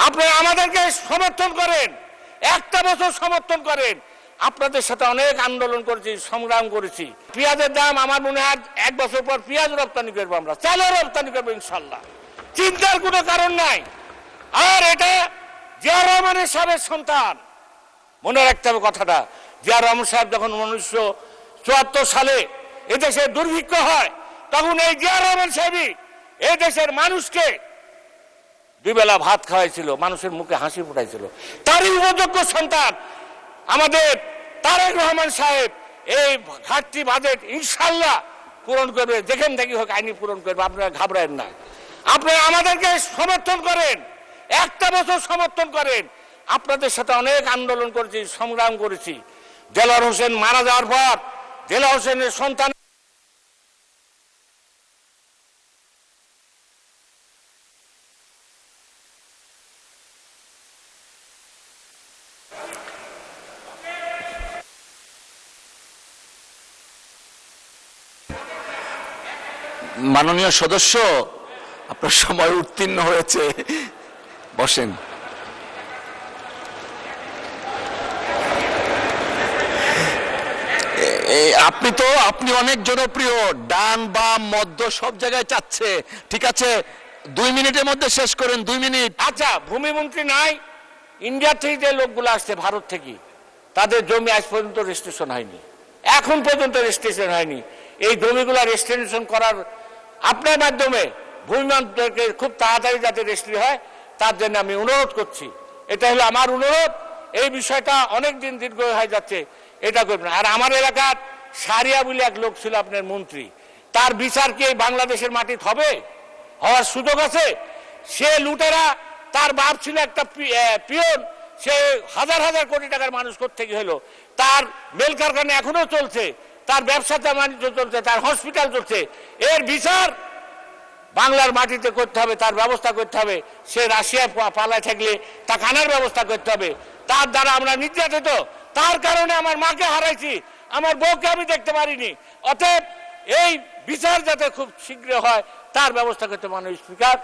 আপনারা আমাদেরকে সমর্থন করেন, একটা বছর সমর্থন করেন। আপনাদের সাথে অনেক আন্দোলন করেছি, সংগ্রাম করেছি। পেঁয়াজের দাম আমার মনে হয় 1 বছর পর পেঁয়াজ রপ্তানি করবো, আমরা চালও রপ্তানি করবো ইনশাল্লাহ, চিন্তার কোনো কারণ নাই। আর এটা জিয়া রহমানের সাহেবের সন্তান, মনে রাখতে হবে কথাটা। জিয়া রহমান সাহেব যখন 1974 সালে এদেশে দুর্ভিক্ষ হয়, তখন এই জিয়া রহমান সাহেবই এদেশের মানুষকে 2 বেলা ভাত খাওয়াইছিল, মানুষের মুখে হাসি ফুটাইছিল। তারই উপযোগ্য সন্তান আমাদের তারেক রহমান সাহেব এই ঘাটতি বাজেট ইনশাল্লাহ পূরণ করবে, যেখান থেকে হোক আইনি পূরণ করবে, আপনারা ঘাবড়ায়েন না। আপনারা আমাদেরকে সমর্থন করেন, একটা বছর সমর্থন করেন। আপনাদের সাথে অনেক আন্দোলন করেছি, সংগ্রাম করেছি। দেলোয়ার হোসেন মারা যাওয়ার পর দেলোয়ার হোসেনের সন্তান মাননীয় সদস্য, আপনার সময় উত্তীর্ণ হয়েছে, বসেন। আপনি অনেক জনপ্রিয়, ডান বাম মধ্য সব জায়গায় চাচ্ছে। ঠিক আছে, 2 মিনিটের মধ্যে শেষ করেন, 2 মিনিট। আচ্ছা, ভূমিমন্ত্রী নাই, ইন্ডিয়া থেকে যে লোকগুলো আসছে ভারত থেকে, তাদের জমি আজ পর্যন্ত রেজিস্ট্রেশন হয়নি, এখন পর্যন্ত রেজিস্ট্রেশন হয়নি। এই জমিগুলো রেজিস্ট্রেশন করার আপনার মাধ্যমে ভূমিমন্ত্রীকে খুব তাড়াতাড়ি যাতে রেজিস্ট্রি হয়, তার জন্য আমি অনুরোধ করছি। এটা হলো আমার অনুরোধ। এই বিষয়টা অনেক দিন দীর্ঘ হয়ে যাচ্ছে, এটা করবেন। আর আমার এলাকার সারিয়া বলে এক লোক ছিল আপনার মন্ত্রী, তার বিচার কি বাংলাদেশের মাটিতে হবে? হওয়ার সুযোগ আছে? সে লুটেরা, তার বাপ ছিল একটা পিয়ন, সে হাজার হাজার কোটি টাকার মানুষ কোত্থেকে হলো। তার মেল কারখানা এখনো চলছে, তার ব্যবসা বাণিজ্য চলছে, তার হসপিটাল চলছে। এর বিচার বাংলার মাটিতে করতে হবে, তার ব্যবস্থা করতে হবে। সে রাশিয়ায় পালায় থাকলে তা কানার ব্যবস্থা করতে হবে। তার দ্বারা আমরা নির্যাতিত, তার কারণে আমার মাকে হারাইছি, আমার বউকে আমি দেখতে পারিনি। অতএব এই বিচার যাতে খুব শীঘ্র হয় তার ব্যবস্থা করতে, মাননীয় স্পিকার।